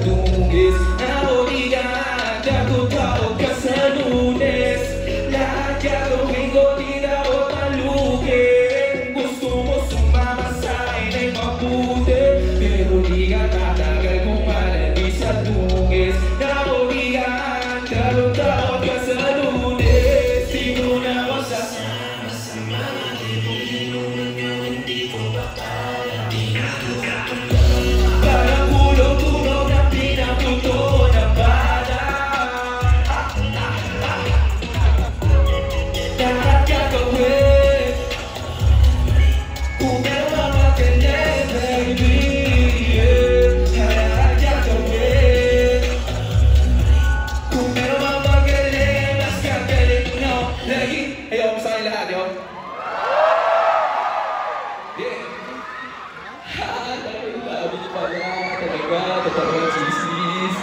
Dungis naorigan, tawag ka sa Lunes. Lahat gagawin ko, di dapat malugin. Gusto mo sumama sa akin ay mabuti, pero di ka tatagal kung malandi sa Dungis naorigan, tawag ka sa Lunes. Sino na masasama sa mga libuhin mo nga hindi ko bakala, di na parang hulog-tulog na pinaputo na bala. Lahat gagawin kung meron mga ganyan, baby. Lahat gagawin kung meron mga magaling, mas gagaling, no? Lagi, ayaw mo sa akin lahat, yun? Yeah. Sabi niyo pala, talaga, totoo, sisis.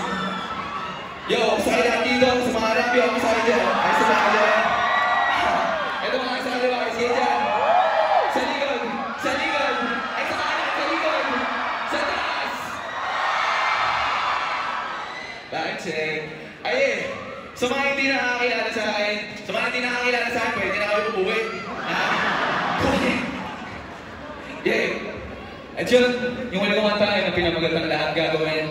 Yo, masaya lahat dito, sa mga rapi, ako masaya dyan. Ay, sa mga dyan. Ito mga isa dyan, mga sige dyan. Sa likod, sa likod. Ay, sa kanan, sa likod. Sa taas. Bakit, check? Ay, sa mga hindi nakakilala sa akin, pwede na kami umuwi. Yeah. At yun, yung wala kumanta ay ang pinamagandang lahat gagawin.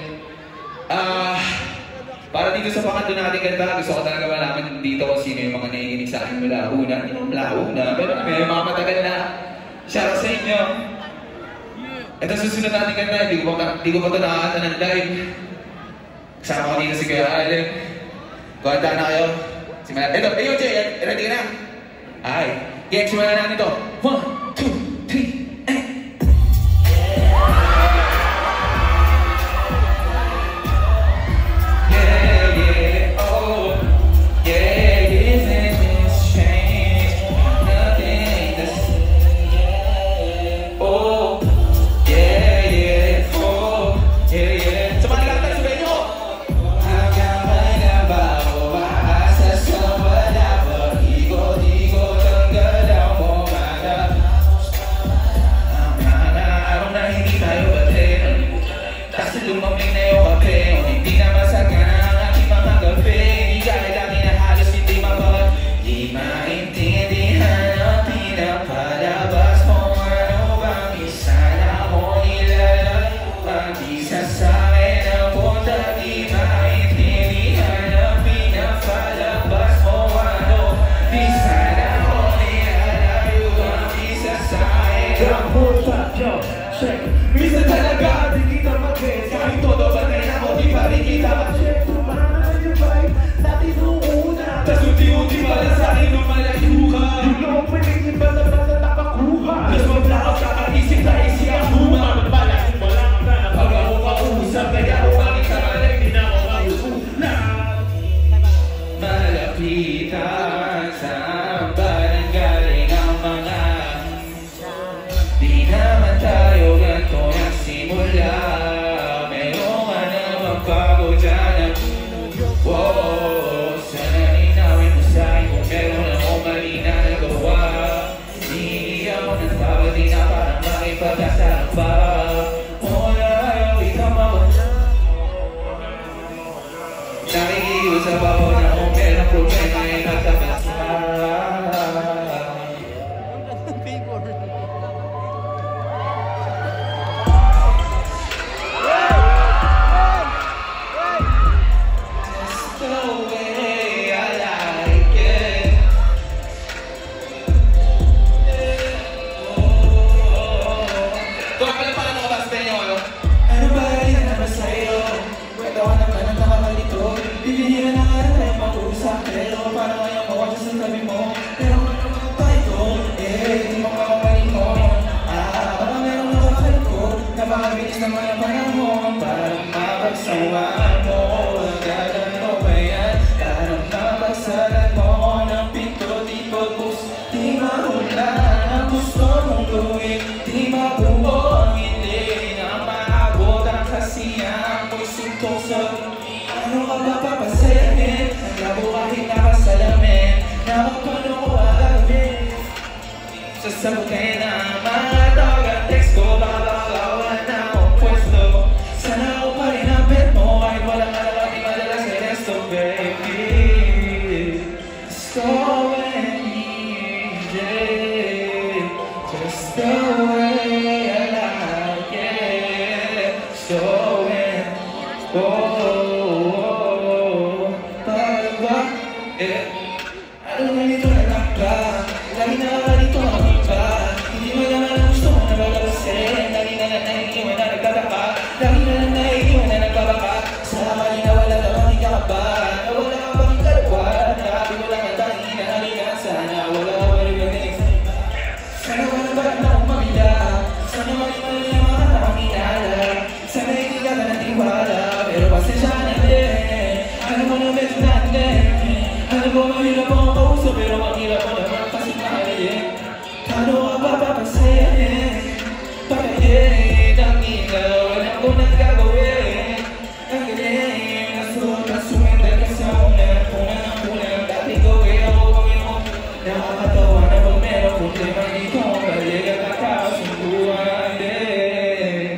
Para dito sa pangatlo natin kanta, gusto ko talaga malaman dito kung sino yung mga naiinig sa akin mula una. Hindi naman mula una, pero may mga matagal na shoutout sa inyo. Ito susunod natin kanta, hindi ko pa ito nakakanta ng live. Kasama ko dito si Kuya Allen. Kuhanda na kayo. Ito, ayun Jay, ready ka na? Ay, i-explain na natin ito. 1, 2, 3. Lumamig na yung kape, hindi na masagana ang aking mga gabi. Dahil lagi na halos hindi mabag, di maintindihan ang pinapalabas mo. Ano bang isa na mo nilalayo? Ang isa sa akin ang punta, di maintindihan ang pinapalabas mo. Ano isa na mo nilalayo? Ang isa sa akin ang punta. Minsan talaga di kita mag-guess, kahit todo bagay na ako di pa rin kita mag-check. Tumana yung vibe natin noong una, tas unti-unti pala sa akin lumalayo ka. Yung noong pinigin basta-basta nakakuha, tas mag-blackout kakaisip na isi ang huma. Pala kung wala ka na pag ako kausap, kaya ako bakit sa malay di na ako kausap. Malapitan sa barang galing ang mga di naman tayo ganito nagsimula. Meron ka naman bago dyan. Wow, sana linawin mo sa'kin kung meron akong mali na nagawa. Hindi ako nagpapati na parang makipag-asarap pa. Wala ayaw ikaw mawala. Nakikiusap ako na kung meron problema ay nagtabasa. Napakabilis naman ang panahon para mapagsawaan mo. Nagalan mo ba yan? Para mapagsalan mo ng pinto, di pagpus, di mahulaan ang gusto mong gawin, di mabuo ang hindi na maabot ang kasiyahan mo'y suntong sa ano ka ba papasayahin? Ang labo kahit nakasalamin na magpano ko agawin. Sasabukin ang mga tawag at text ko, baka bakawan na akong pwesto. Sana ako pa rin ang bet mo. showing. Paano ba? Ano ganito na lang ba? Lagi na ganito ang iba. Hindi mo naman gusto mo na magalasin. Lagi na lang naiiwan na nagtataka. Lagi na lang naiiwan na nagbabaka. Sa mali na wala namang ikakabahan. Na wala kang bakit kalawan. Nakabi mo lang ang tangin na halika. Sana wala ka marinig. Sana wala ba na akong mamila. Sana mali-mali ang mga nakakinala. Sana hindi ka na natiwala. Pero pasensya na din. Ano mo na medyo natin. Ano mo mahirap ang kausap. Pero mahirap mo naman kasi mahalin. Paano ka ba papasayahin? Pakayin ang ilaw. Alam ko na gagawin. Ang galing. Nasuot at sumendal ka sa ulan. Unang dati gawin ako Panginoon. Nakakatawa na pag meron kung di man ikaw. Balik at nakasunduan din.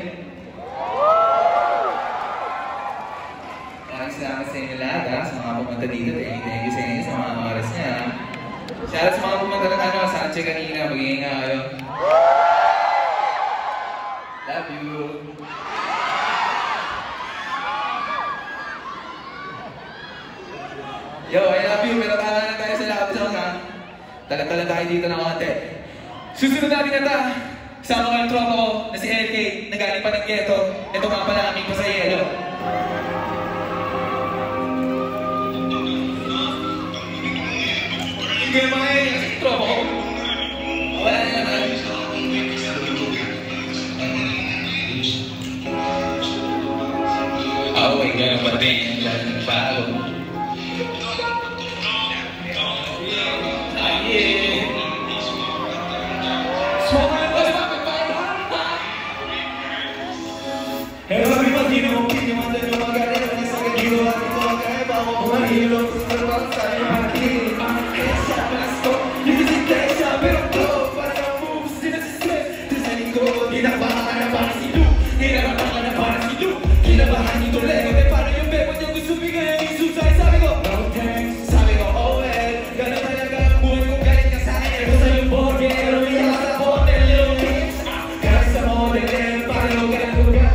Maraming salamat sa inyo lahat sa mga pumunta dito. Thank you sa inyo sa mga oras niya. Shoutout sa mga pumunta na Sanche kanina. Magiging nga kayo. Love you. Yo, I love you. Pero tama na tayo sa lapis ako ha. Talag-talag tayo dito ng konti. Susunod natin ito. Kasama ko yung tropa ko na si LK. Nagaling pa ng ghetto. Ito nga pala aming pa sa yelo. Hindi yung mga yelo sa tropa ko. Wala na naman. Oh, ay ganun pa din. Ganun bago. Hello everybody, no king, you want to know my God, and it's like you want to talk about my hero, but I'm sorry, I'm king. Let's go, you can see that shot, pero go, para na moves, sinasisip, designing ko, ginabahan na para si Luke, ginabahan na para si Luke, ginabahan ni Toledo, eh para yung bebo niya gusto bigay ng isusay, sabi ko, no thanks, sabi ko, oh well, gano'n talaga ang buhay ko, galit ka sa akin, ako sa yung border, pero iyak sa hotel, little kids, galit sa model, para yung galit ko ka,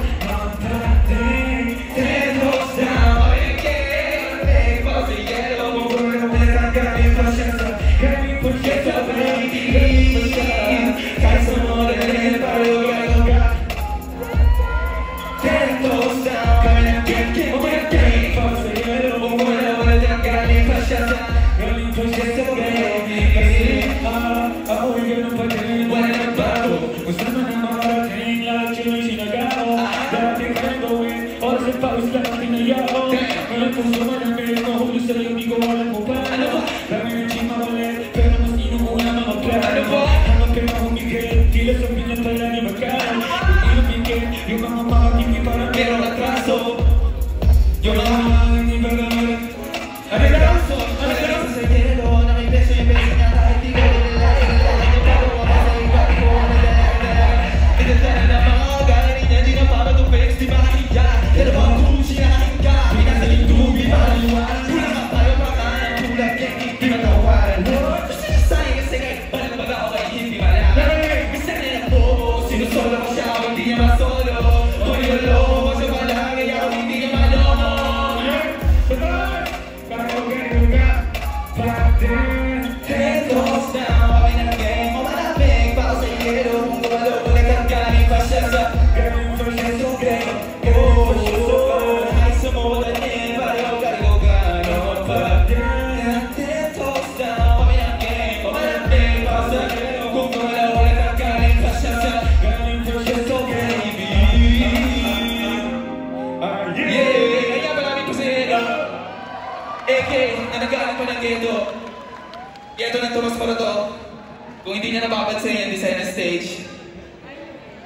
Ito na Tomas Moroto. Kung hindi niya napapansin yung design na stage,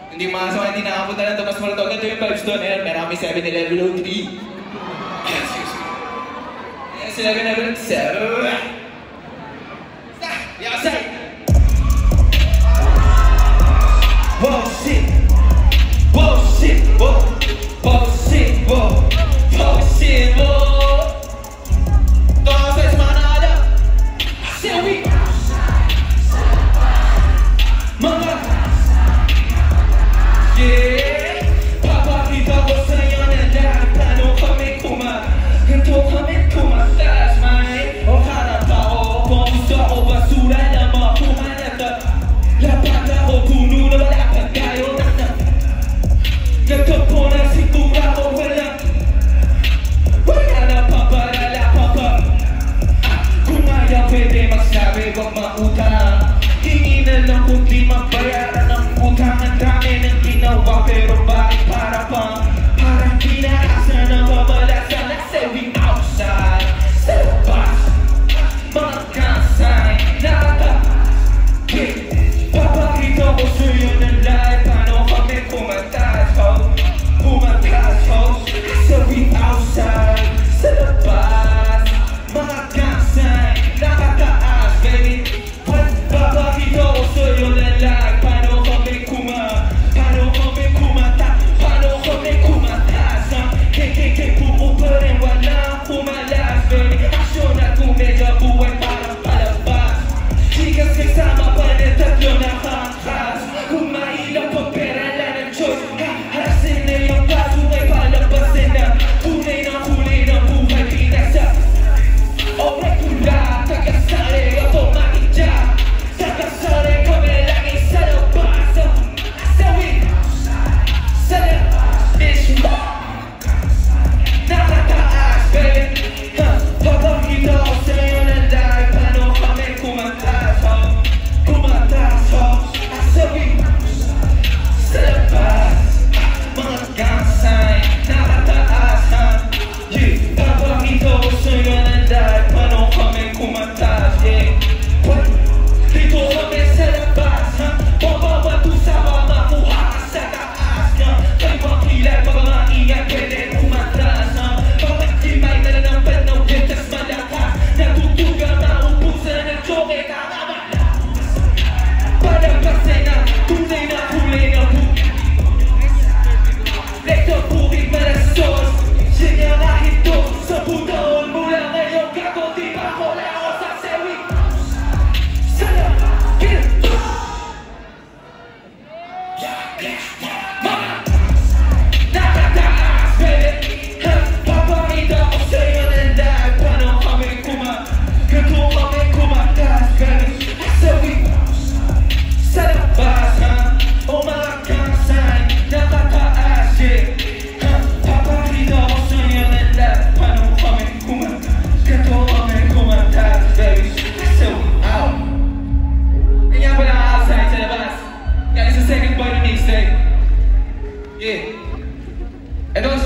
hindi makasama, hindi nakapunta ng Tomas Moroto. Ganito yung vibes doon. Marami 7-Eleven o 3. Yes, 7-Eleven 7. Outside! Whoa, shit! Whoa, shit! Whoa! Whoa, shit! Whoa! Whoa, shit! Whoa! Mga yeah, papakita ko sa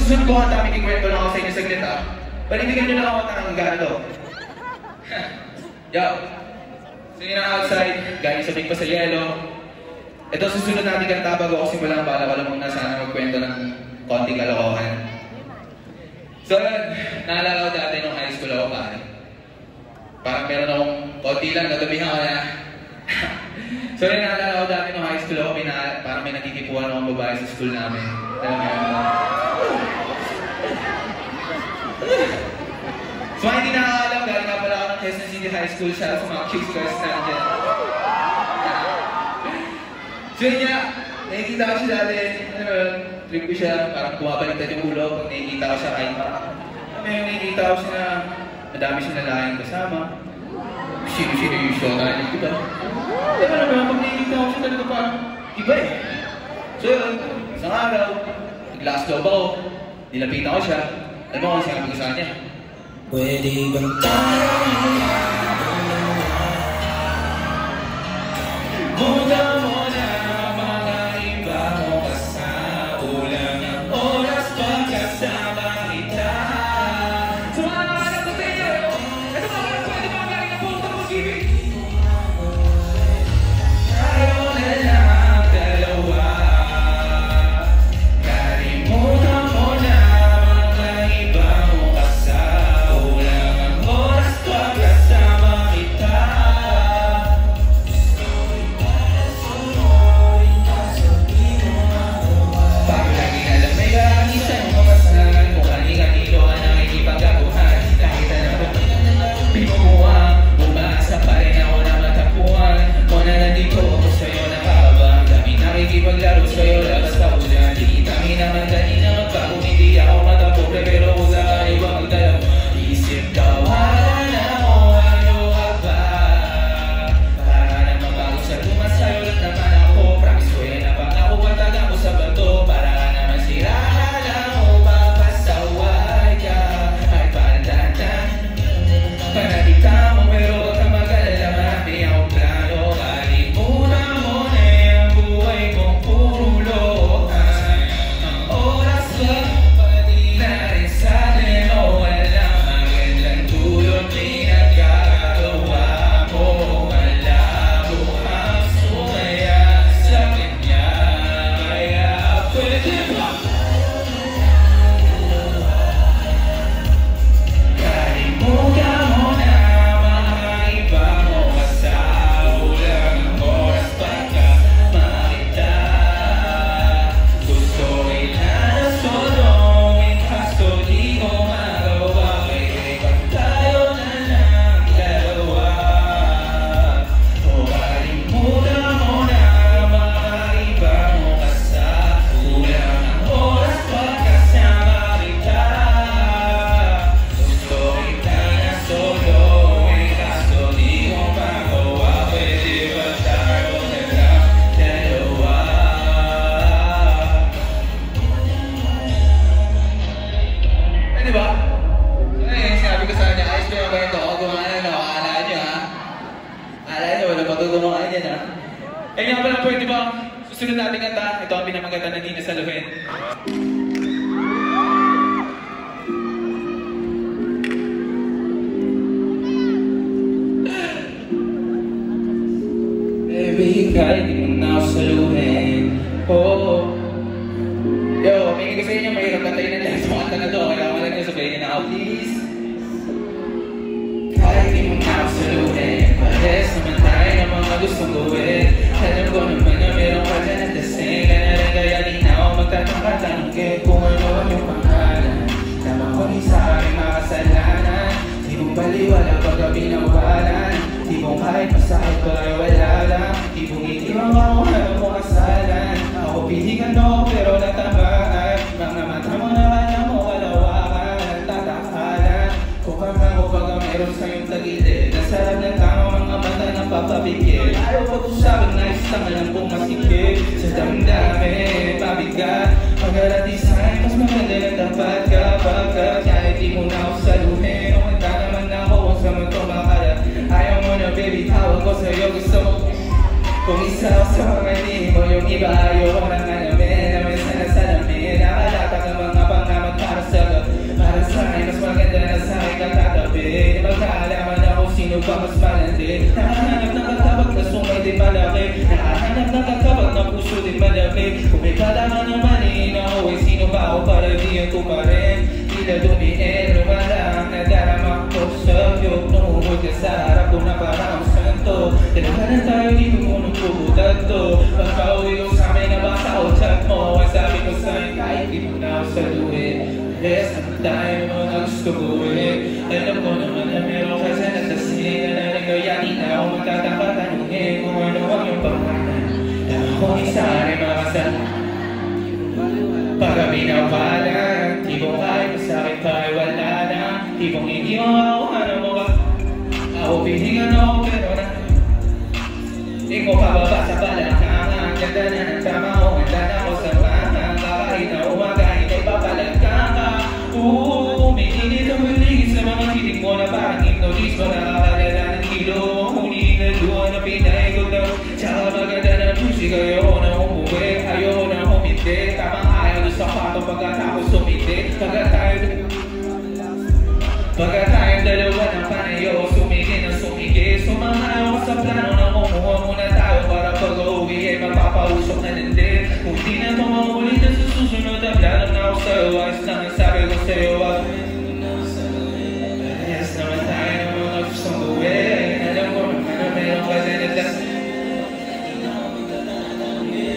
susunod ko ang dami kikwento lang ako sa inyo saglit ha. Panindigan nyo lang ako ng gano'n. Yo! So yun ang outside, galing sa big pa sa yelo. Ito susunod natin kanta bago ako simulan, bala ko lang muna sana magkwento ng konting kalokohan. So naalala ko dati nung high school ako pare. Parang meron akong konti lang, natabihan ko na. So yun naalala ko dati nung high school ako, parang may nagtitipuan akong babae sa school namin. Alam mo yun? So hindi nakakalam, galing nga pala ako ng Quezon City High School siya sa mga cute guys natin. So yun nga, nakikita ko siya dati, trip ko siya, parang bumabaliktad yung ulo pag nakikita ko siya kahit may nakikita ko siya na madami siya nalaking kasama. Sino-sino yung show na yun, diba? Diba naman, pag nakikita ko siya talaga parang iba eh. So yun, isang araw, naglakas loob ako, nilapitan ko siya, alam mo kung sinabi ko sa kanya. Pwede bang tayo muda mo na mga iba mo kasaulang ang oras pagkasama kita. Sa mga anak ko tayo, ito mga anak pwede mga galing na punta mo sibig. Tayo na lang dalawa, kalimutan mo na mga iba mo kasaulang ang oras pagkasama kita. Paglaro sa'yo, labas ka po dyan. Di kami naman kanina magbago, hindi ako matapobre, pero kung sa iba magdalaw, isip ka, wala na ako, ano ka ba? Para na mabago sa lumas sa'yo, lahat naman ako, promise ko yan, napangako pataga mo sa bato, para ka naman sirala mo, papasaway ka, ay pandan-dan. Panakita mo, pero wag ka mag-alala, marami akong plano, kalimutan mo na yung buhay mo. Eh nga pala pwede ba, susunod natin kanta, ito ang pinamaganda na di nasaluhin. Baby, kahit di mo na ako saluhin. Oh. Yo, may ko sa inyo, mahirap kantayin na dahil sa kanta na to, kaya wala nyo sabihin na ako, please. Kahit di mo na ako saluhin, pares naman tayo ng mga gustong gawin. Alam ko naman na meron ka dyan at lasing ka na rin, kaya di na ako magtatanong-tanongin kung ano yung pangalan. Tama ko ni sa aking makasalanan, di mong baliwala pagka binawalan. Di mong kahit masakit ko ay wala lang, di mong itiwang ako alam mo kasalan. Ako piligan mo pero natamaan, mga mata mo naman na mo kalawakan. Nagtatakalan, kung kama ko pagka meron sa'yong tagilid, nasarap ng tao mga mata na papabigil. Ayaw pag-usapin na isang alam kong masikip sa damdamin, pabigat. Pag-alati sa'yo, mas maganda na dapat kapag kahit di mo na ako saluhin. O kanta naman ako kung saan mo ito makalat. Ayaw mo na baby, tawag ko sa'yo, gusto mo kung isa ako sa mga hindi mo yung iba. Ayaw ko na nga namin, naman sana salamin. Nakalata ka mga pangamat ka pa mas malandi. Nakahanap ng katabag na sumay din malaki. Nakahanap ng katabag na puso din malamig. Kung may kalaman naman inaway, sino ba ako para diyan ko pa rin? Tila dumiin, lumalang nadarama ko sa'yo. Nungungod ka sa harap ko na parang santo. Dalawanan tayo dito munong pubutad to. Pagpauwi ko sa amin, nabasa ko chat mo. Ang sabi ko sa'yo kahit di mo na ako saluhin. Rest naman tayo mo na gusto buhin. Alam ko naman na meron ka sa nagsasin. Na nagayani na ako magtataka tanungin kung ano ang iyong pangalan. Na akong isa rin makasal para binawalan. Di ko kahit masakit pa'y wala na. Di kong hindi mo ako ano mo ka. Ako pihingan ako pero na di ko pababa sa balakang. Ganda na ng tama ko, ganda na ako sa mahang. Kahit na umaga, hindi papalagkang ka. Umiinit ang buligid sa mga titig mo na parang hypnotismo. Nakakalala ng kilo, huli na luha na pinaikot na. Tsaka maganda na music, ayoko na umuwi, ayoko na humindi. Tamang ayaw doon sa kwarto pagkatapos sumindi. Pagka tayong dalawa ng panayo, sumigil na sumigil. Sumahaw ka sa plano na kumuha muna tayo para pag-uwi ay mapapausok na nandin. Kung di na tumaulit na sa susunod, ang plano na ako sa'yo. Ayos lang ang sabi ko sa'yo. Ayos naman tayo ng mga gustong gawin. Alam ko naman na meron ka din at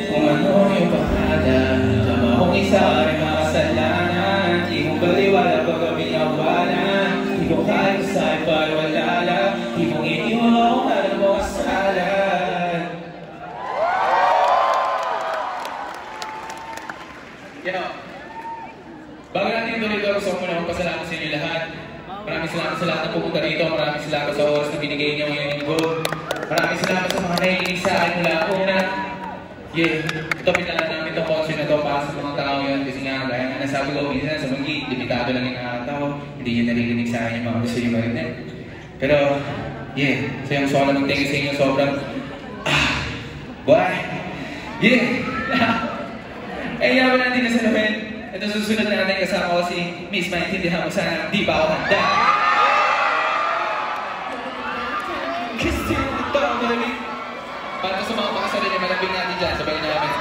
kung ano yung pangalan. Tama kong isa ay makasalanan. Di mong baliwala pag kami nawalan. Di ko kahit sa'yo pa'y wala lang. Di mong iniwan ako alam mo kasalan. Bago natin tuloy ito, gusto ko muna magpasalamat sa inyo lahat. Maraming salamat sa lahat na pupunta rito. Maraming salamat sa oras na binigay niyo ngayong linggo. Maraming salamat sa mga nakikinig sa akin mula una. Ito pinala namin itong concert na ito para sa mga tao yun. Kasi nga, gaya nga nasabi ko, minsan sa mga limitado lang yung nakakatawa. Hindi nyo naririnig sa akin yung mga gusto nyo marinig. Pero, so yung solo mag-thank you sa inyo sobrang, boy! Eh, yaman natin na sa lamin. Ito susunod natin kasama ko si Miss Maintindihan mo sana di ba ako handa. Kasi ito ang malamig. Para sa mga pakasali niya, malapit natin dyan. Sabayin namin.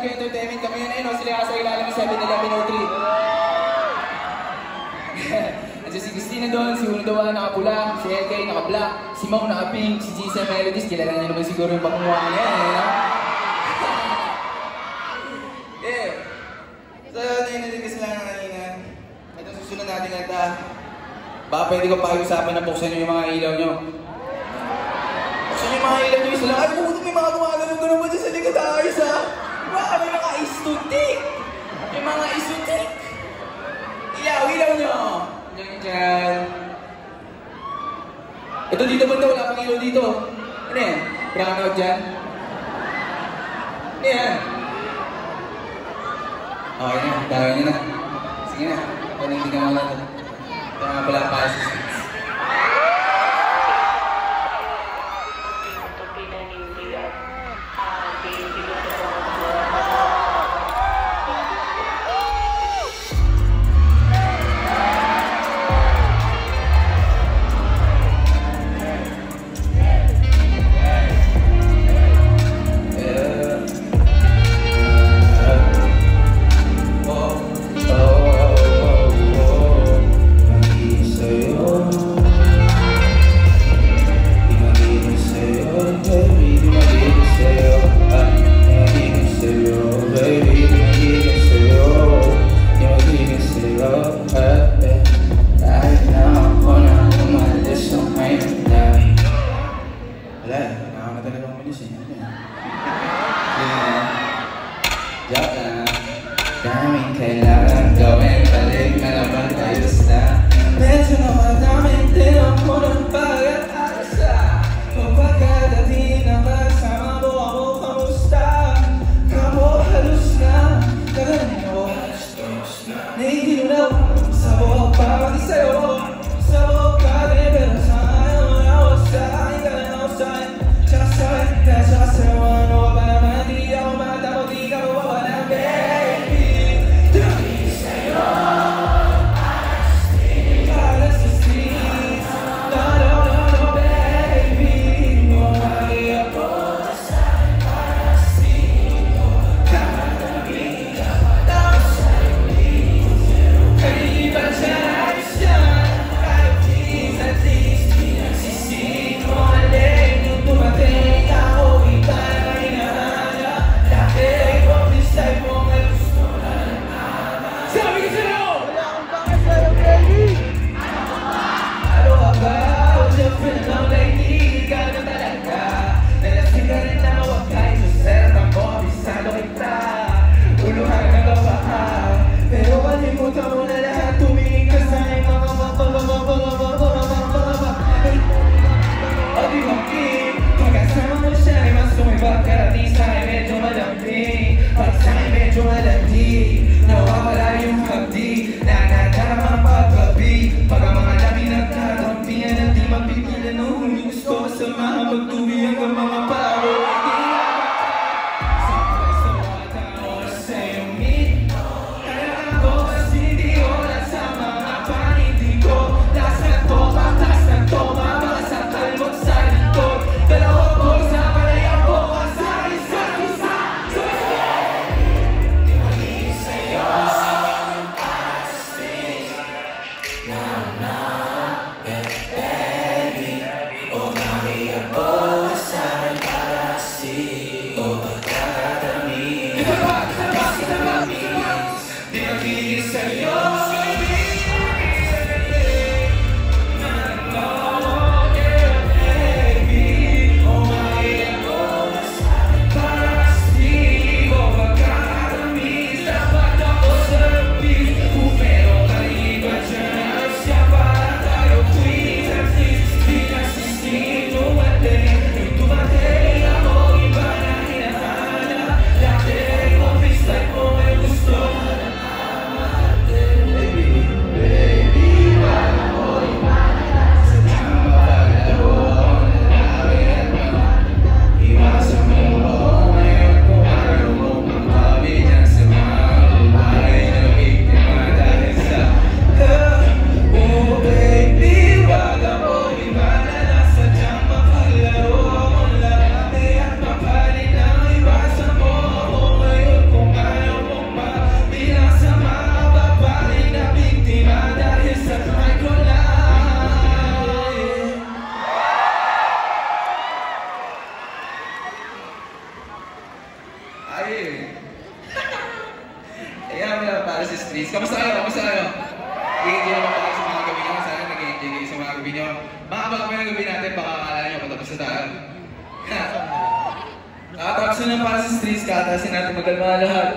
Barangay Entertainment kami yun. Ayun, sila nga sa ilalim ng 7-Eleven 03. Kasi si Christina doon, si Uno Dawa nakapula, si LK naka-black, si Mau naka-pink, si Gisa Melodies, kilala niyo naman siguro yung pakunguha niya, no? Yeah. So, narinig lang na kanina. Ito susunod natin kanta. Baka pwede ko pakiusapan na buksan nyo yung mga ilaw nyo. Buksan nyo yung mga ilaw nyo isa lang. Ay, puto may mga gumagano'n ba dyan sa likod ayos, ha? Baka may mga istutik! May mga istutik! Ilaw nyo! Diyan. Ito dito ba ito? Wala pang ilaw dito. Ano yan? Brownout dyan? Ano yan? Okay na, dami nyo na. Sige na, panindigan mo lang ito. Ito nga pala pa. Daming kailangan gawin, balik na naman tayo sa medyo na madaming din ako ng pag-aasa. Pagkakadating na kasama mo ako, kamusta? Kamo halos na, kagaling mo naigilaw sa buhok pa pati sa'yo. Sa buhok ka rin, pero sa ayaw mo na ako sa akin. Ka lang ako sa akin, tsaka sa akin, dahil tsaka sa'yo. Ano ka ba naman, di ako matapos, di ka mawawala, baby. Ayan mo lang para sa streets. Kamusta kayo? Kamusta kayo? I-enjoy naman tayo sa mga gabi nyo. Sana nag-enjoy kayo sa mga gabi nyo. Makapag kami ng gabi natin, baka akala nyo patapos na tayo. Tapos na para sa streets, kakatasin natin magalma lahat.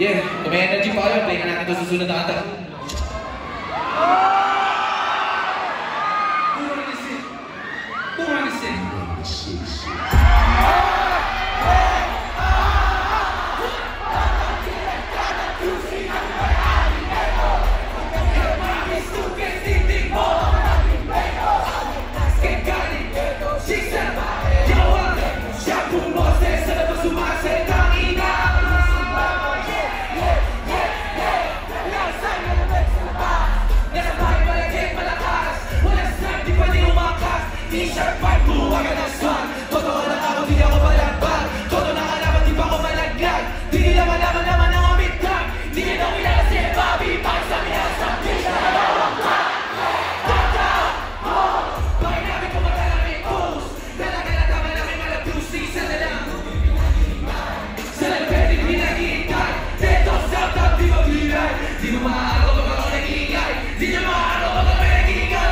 Yeah, kung may energy pa kayo, play na natin ito susunod na kanta. Who wanna sing? Who wanna sing? T-shirt, white, blue, I got that sun. Totoo lang ako, di ako palagbag. Todo nakalaman, di pa ako malaglag. Di nila malaman naman ang amitag. Di nila kilala si Bobby Pines. Sabi na sa bitch na nalawang ka. Downtown, bakit namin kumagala may post? Talaga na tama namin malabuse. Isa na lang. Sa lang pwede pinag-iintay. Dito sa top, di mabilay. Di mo maaaraw pag ako nag-iingay. Di nyo maaaraw pag ako nag-iingay.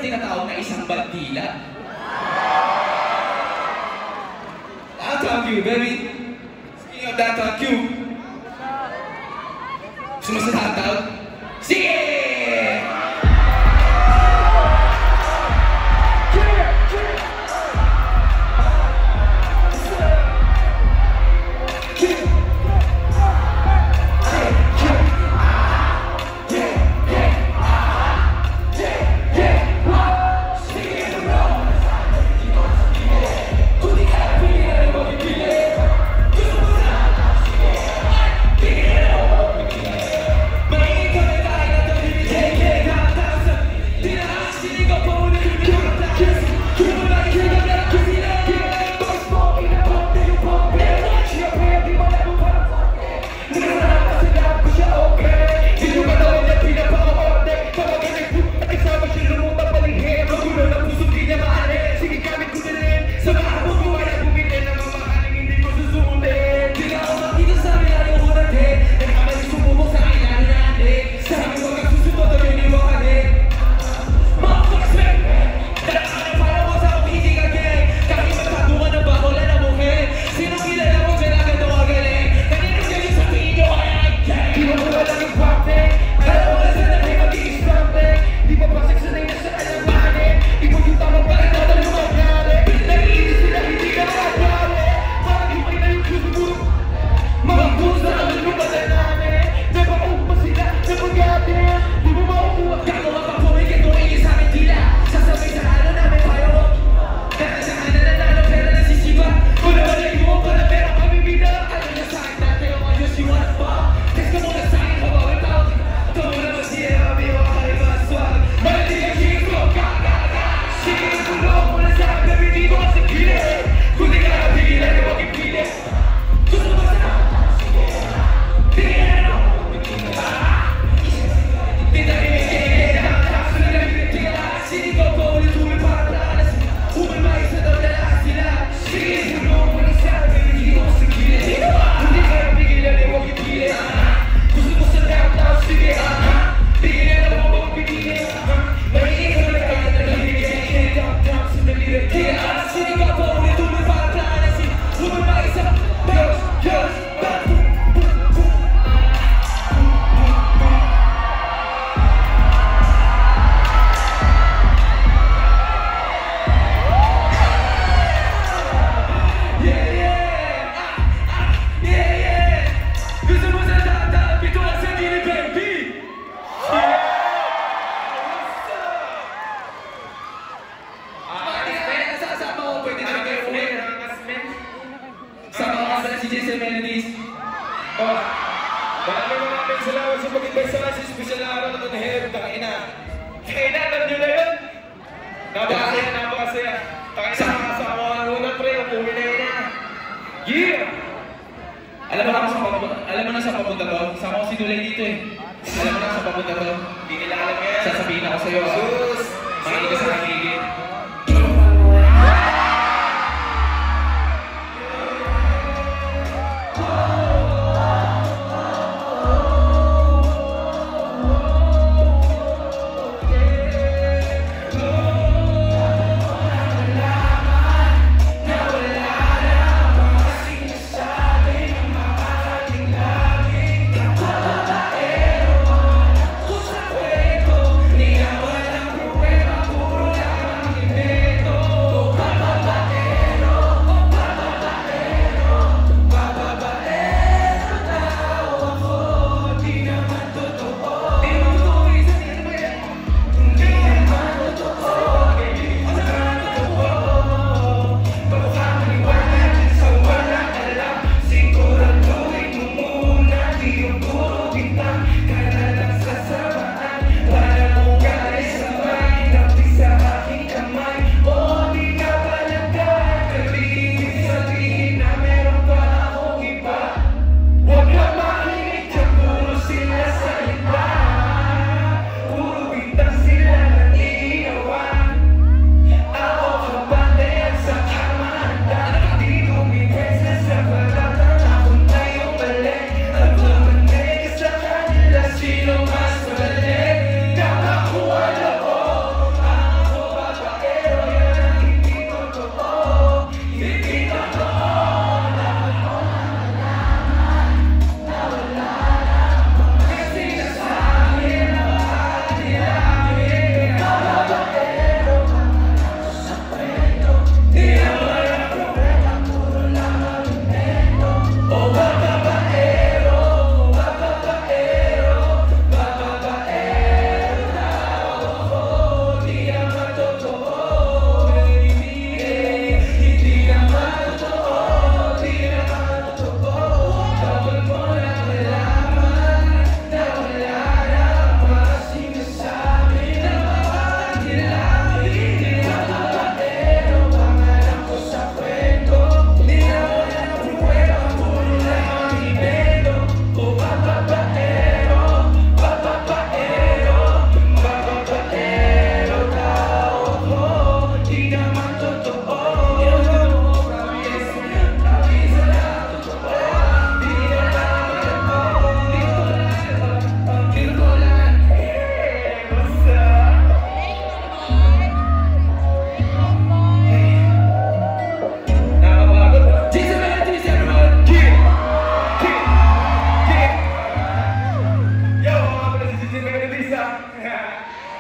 Tinatawag na isang bandila. Downtown Q, baby. Speaking of Downtown Q, gusto mo sa downtown? Sige! Bye. Kaya na, alam nyo na yun. Napakasaya. Takay na makasama ko ng una, pre. Umuwi na yun na. Yeah! Alam mo na sa papunta to? Sama ko si Dulay dito eh. Alam mo na sa papunta to? Hindi nila alam yan. Sasabihin ako sa'yo. Sus! Makinig ka sa kakigit.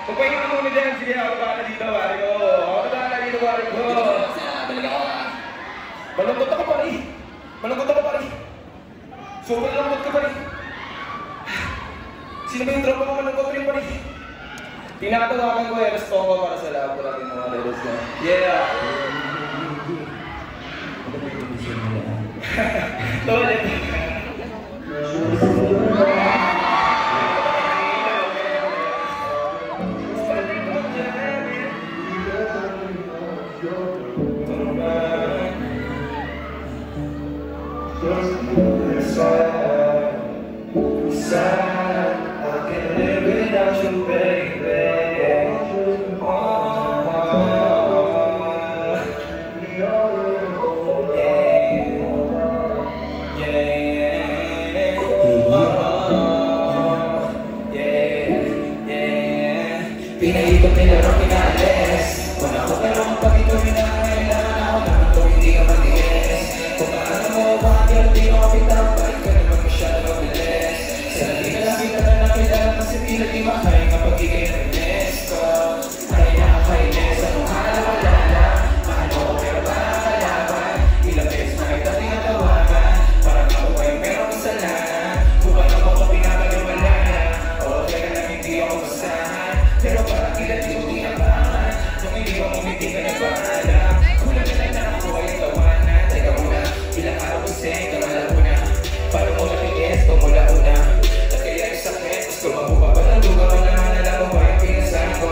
Pagpahinga mo muna dyan, sige ako baka dito, pare ko. Ako baka dito, pare ko. Malungkot ako, pare. Malungkot ako, pare. Sobrang lungkot ka, pare. Sino ba yung tropa mo malungkot rin, pare? Tinatawagan ko Eros Tongo para sa lahat ko natin mga Eros ko. Yeah! Toilet. Pinaikot nila rin pinaalis. Wala ko pero kapag ito pinakailangan ako naman kung hindi ka matiis. Kung paano mo bakit di ko kapitang balik ka naman masyado mabilis. Sa lagi na lang kita na nakilala kasi tila di makain kapag ikay nag-miss ko. Ay nakakainis anong wala lang. Mahal mo ko pero parang kalaban. Ilang beses na kita tinatawagan. Parang ako kayo merong kasalanan. Kung paano mo ko pinapaliwala na. Okay ka lang hindi ako basahan. Pero parang ilan di ko tinabangan. Nung hindi ko umiti ka nagpaalam. Kulang na lang na ako ay tawanan. Teka muna, ilang araw kasi kamala mo na. Parang mo natigis, tumula una. At kaya yung sakit, gusto mo pa palalo ka. Mga nalala ko ba yung pinasahan ko.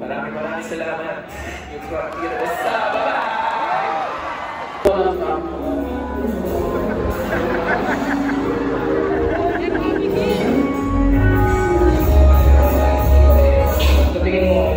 Maraming salamat. You've got to get what's up. Tingin mo.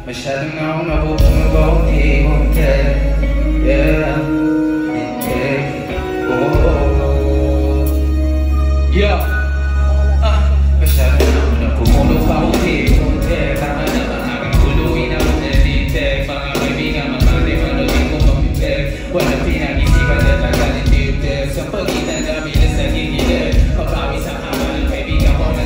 Masyadong na akong nabubunog, di mo kaya. Yeah, yeah. Masyadong na akong nabubunog, di mo kaya. Tama naman aking tuluin ako na dite. Mga kaibigan, makali, manutin ko mapipig. Walang pinag-isipan na tagalit dite. Sa pagitan namin na sa gigilid. Papawi sa hama ng kaibigan ko na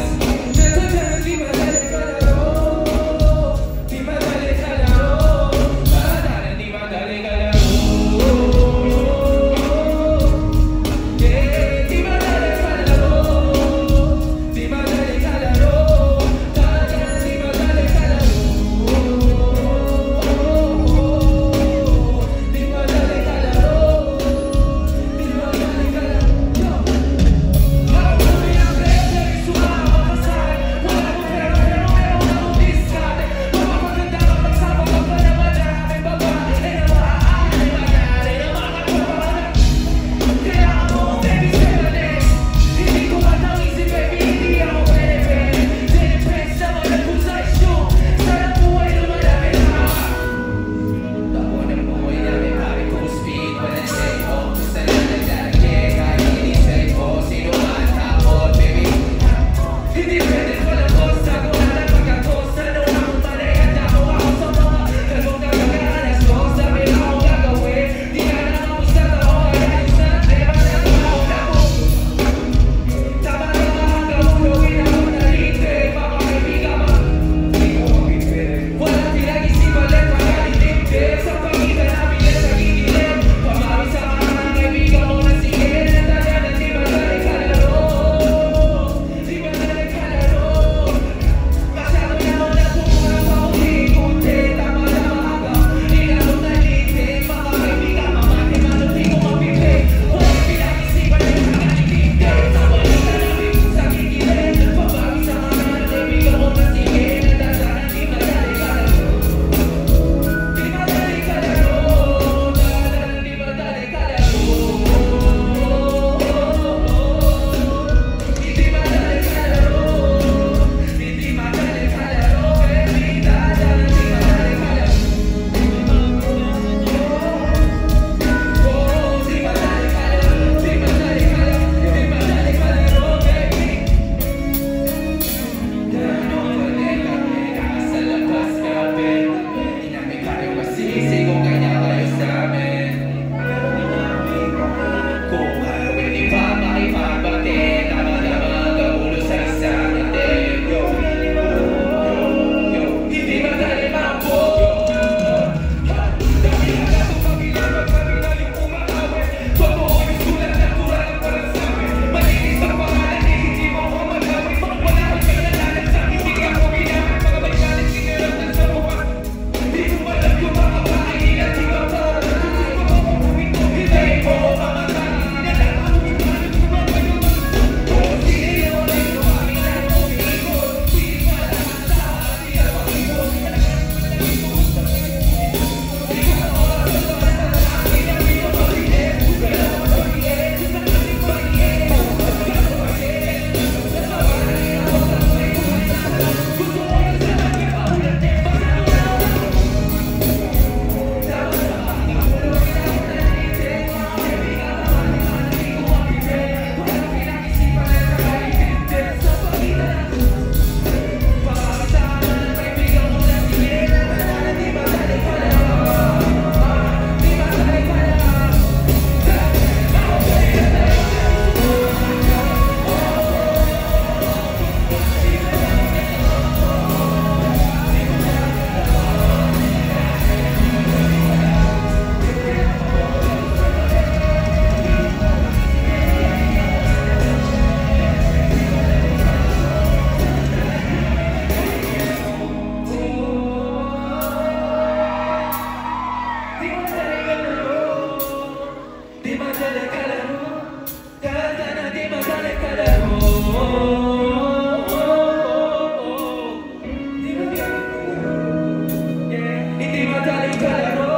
Hindi madaling kalaro.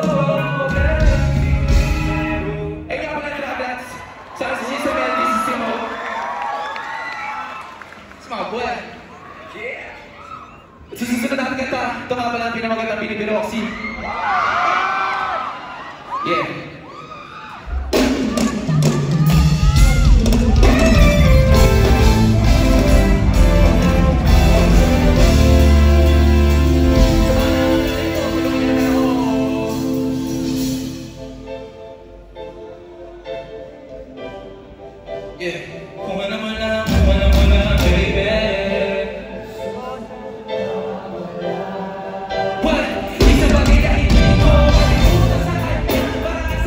Eh nga pala Travelers, sa si Isabel, this is Simo. It's my boy. Yeah. Susunod natin kanta. Ito nga pala ang pinamagandang Pilipino Roxy. Yeah. Yeah. Kung ano mo lang, baby. What? Isa bagay na hindi ko malimutan sa kanya. Parang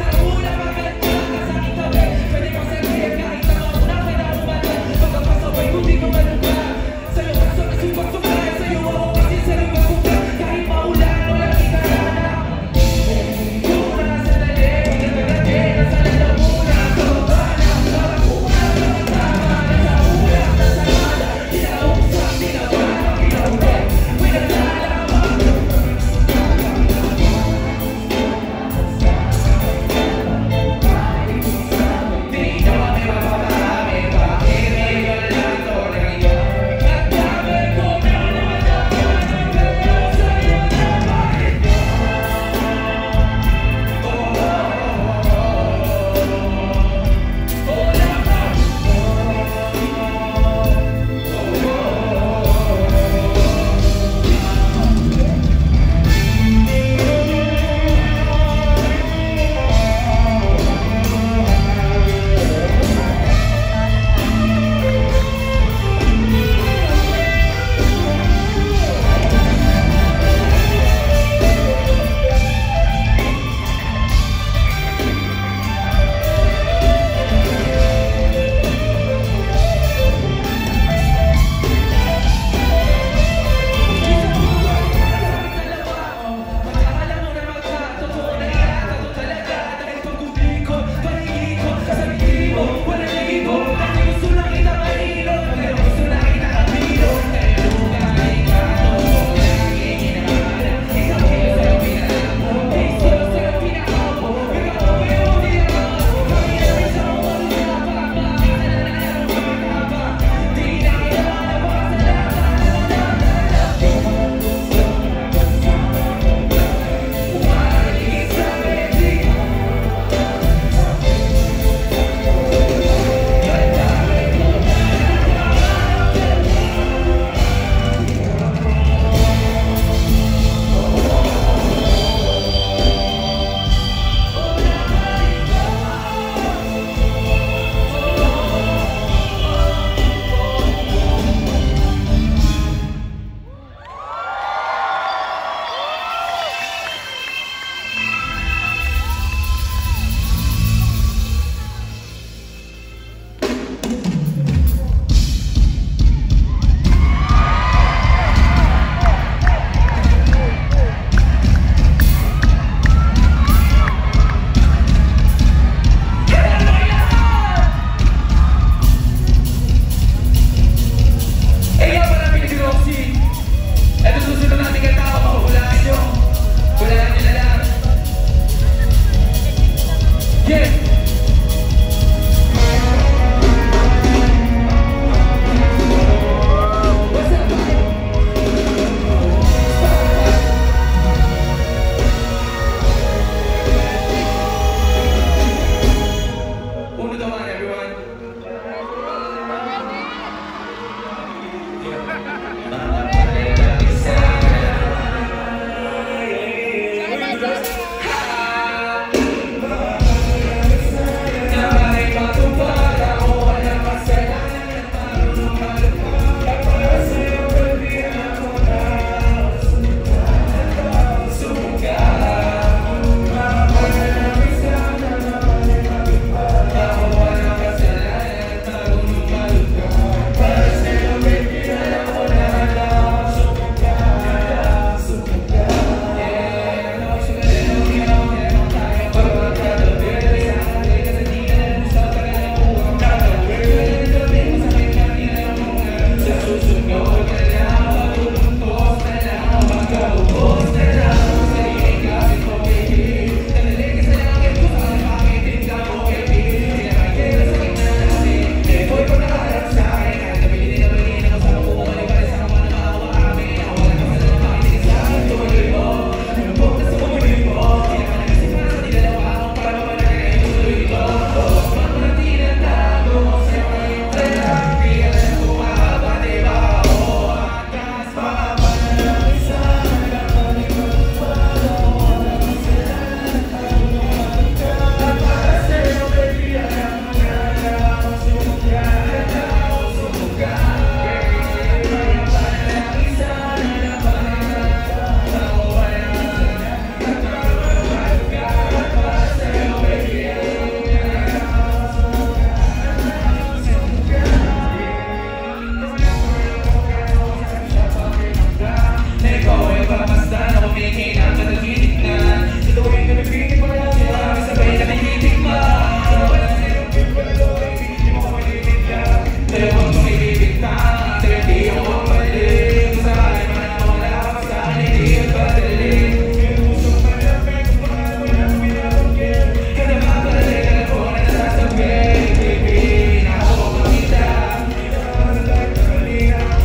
kita. Hindi ako bumalik. Kung sakali man na wala ka sa akin, hindi yun padali. Yung pusong malapit, kung paano mo na pinapagkil. Kada mabalik, alam ko na nasasabi. Baby, na ako makita.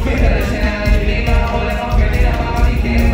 May tala siya na nagbiling, ako lang ang pwede na makatikim.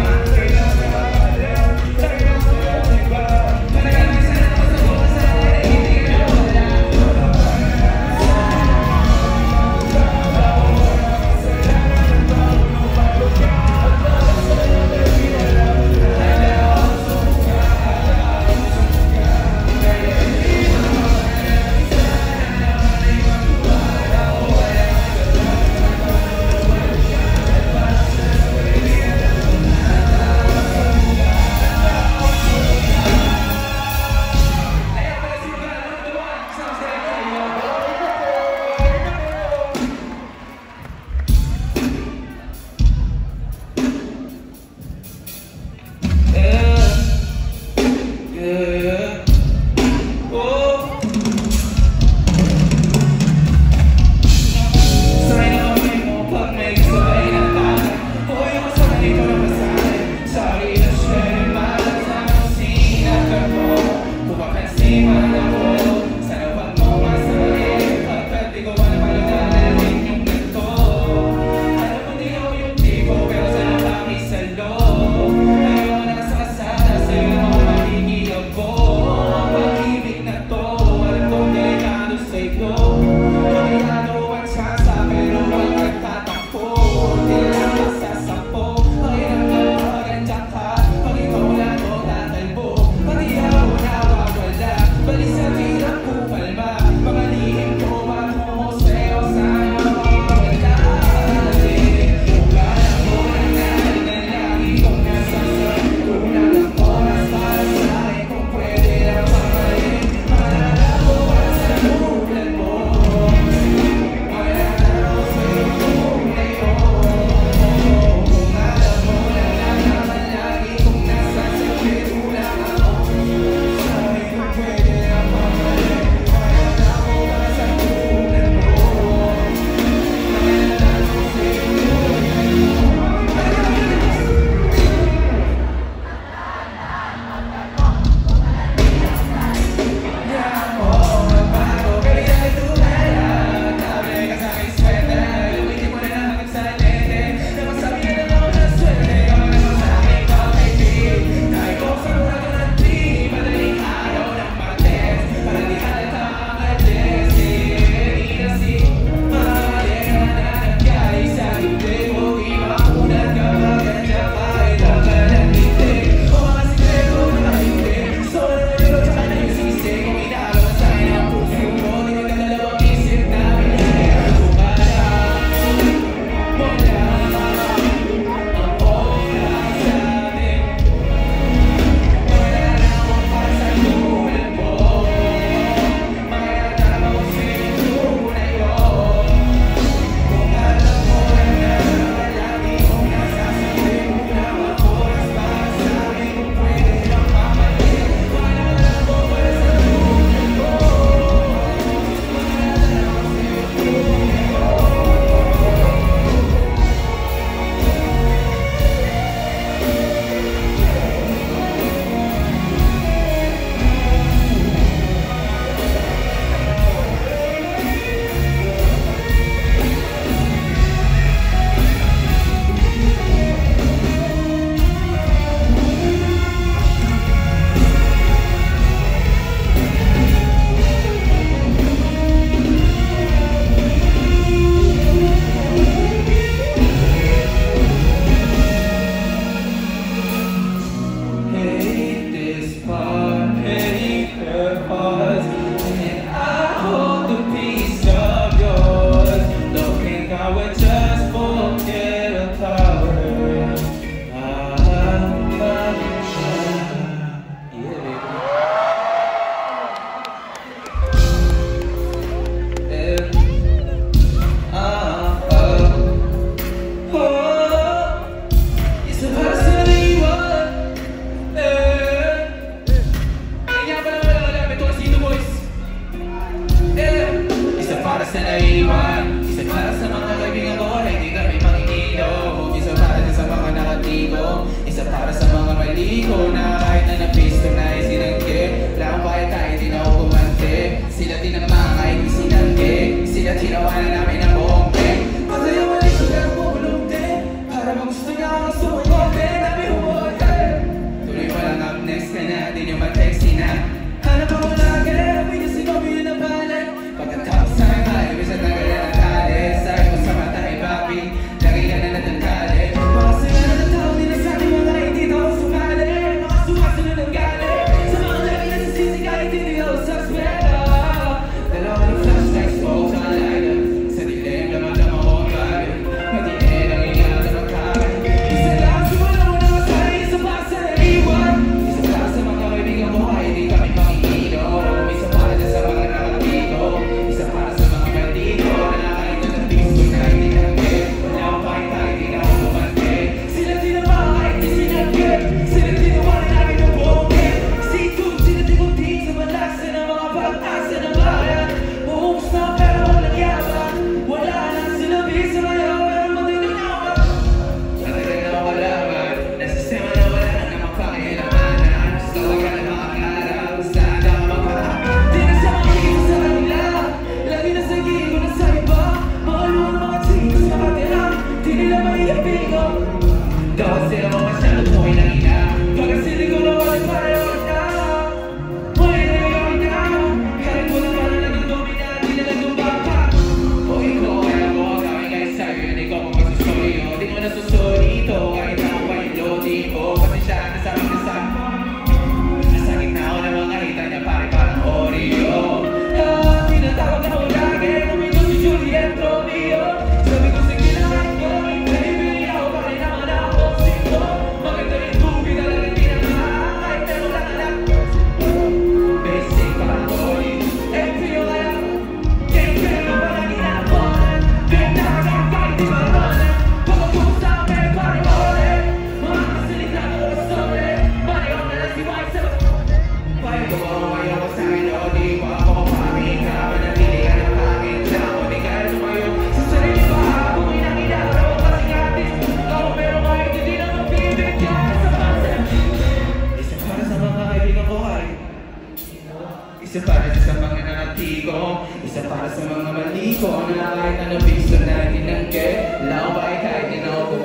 na tinangke Laway kahit inaubo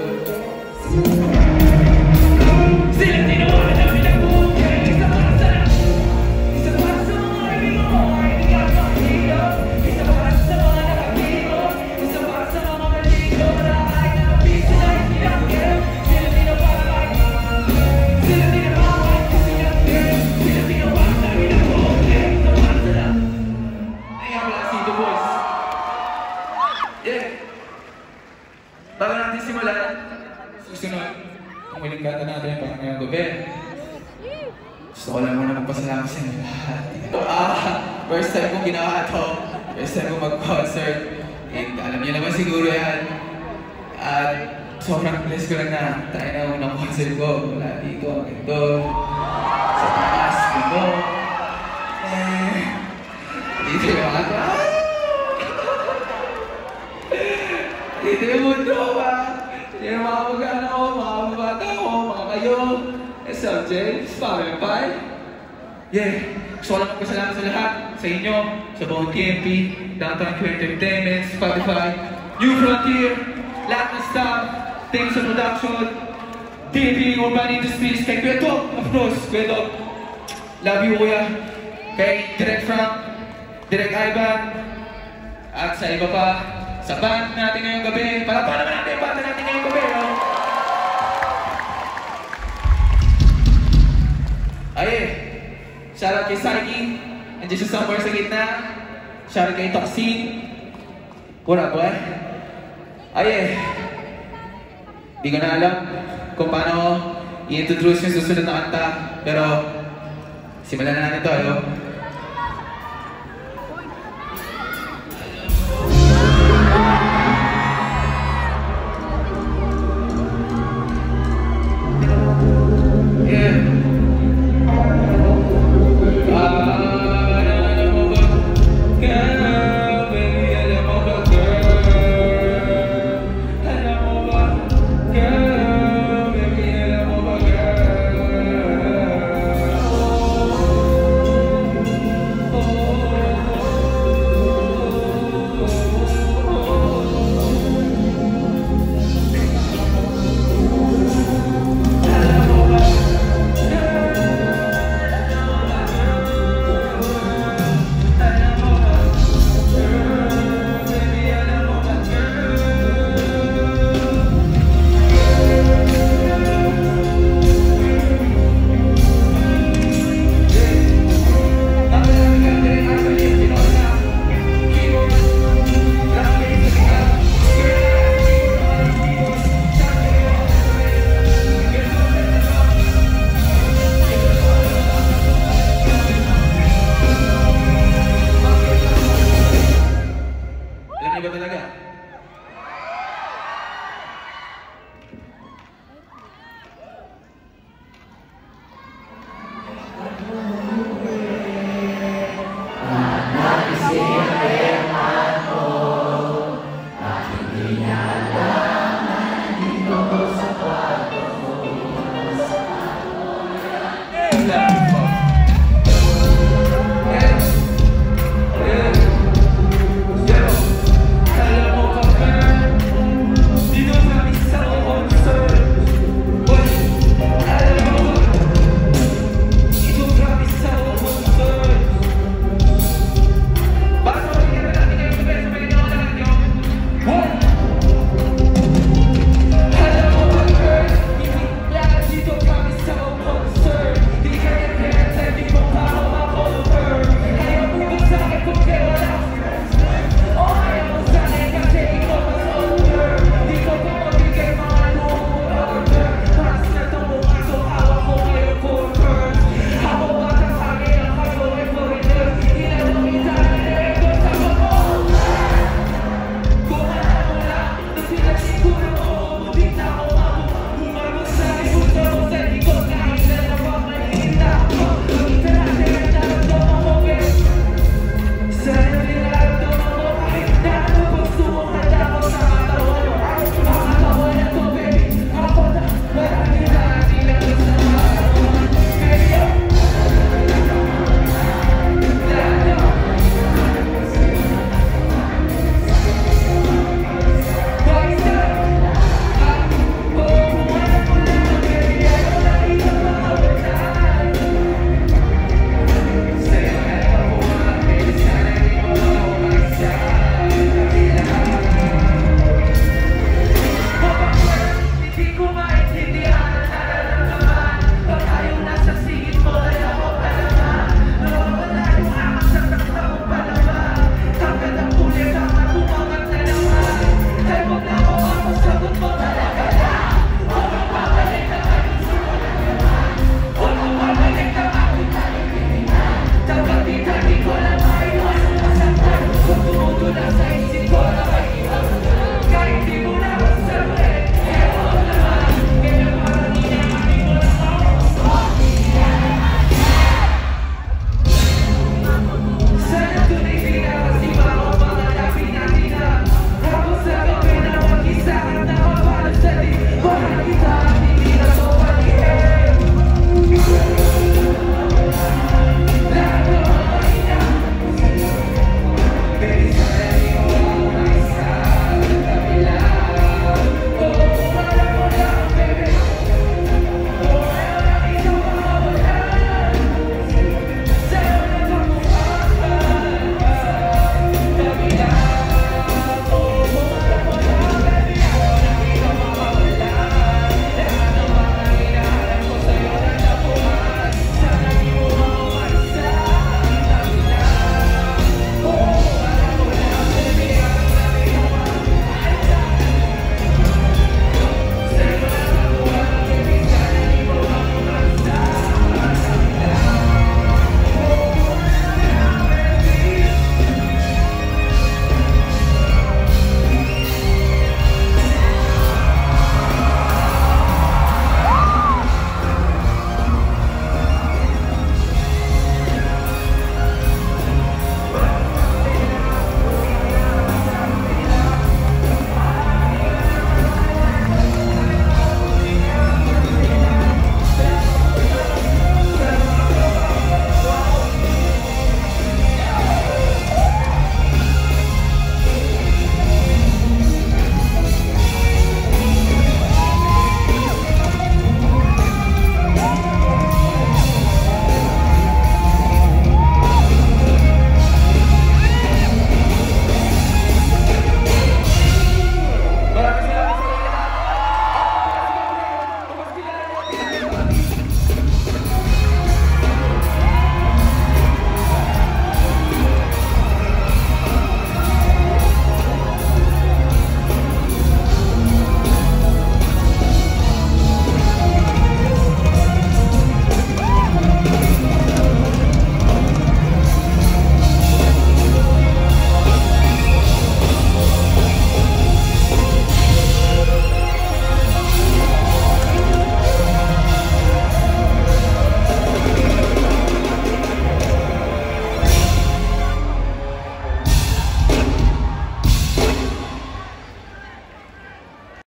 Sila tinawa na pinagbuhay Isa para sa Isa para sa mga kaibigan mo Ay hindi ka makakita Isa para sa mga nakakito Isa para sa mga maligo Malakay na piso na itinangke Sila tinawa na Sila tinawa na itinangke Sila tinawa na pinagbuhay Isa para sa Ay wala si The Voice Yeah Bago natin simulan susunod kung may nagkata natin para ngayong gabi gusto ko lang muna magpasalamat sa inyo lahat first time kong ginawa ito first time kong mag-concert and alam niyo naman siguro yan at sobrang bless ko lang na tayo na unang concert ko mula dito hanggang doon sa taas dito dito yung mga dito yung mundo ba yung mga mag-ano ko, mga babata ko, mga kayo, SLJ, Spotify. Yeah, gusto ko lang magpasalamat sa lahat, sa inyo, sa buong TNP, Downtown Q Entertainment, Spotify, New Frontier, lahat ng staff, thanks sa production, TNP, Urban Industries, kay Kuya Dog, of course, Kuya Dog. Love you, Kuya. Kay Direct Frank, Direct Ivan, at sa iba pa, sa band natin ngayong gabi. Para naman natin yung band natin ngayong gabi, no? Ay, shoutout kay Sarky. Nandiyan siya somewhere sa gitna. Shoutout kay Toxin. What up, boy? Ay, di ko na alam kung paano i-introduce yung susunod na kanta. Pero, simulan na natin ito, ayo. Hindi niya alam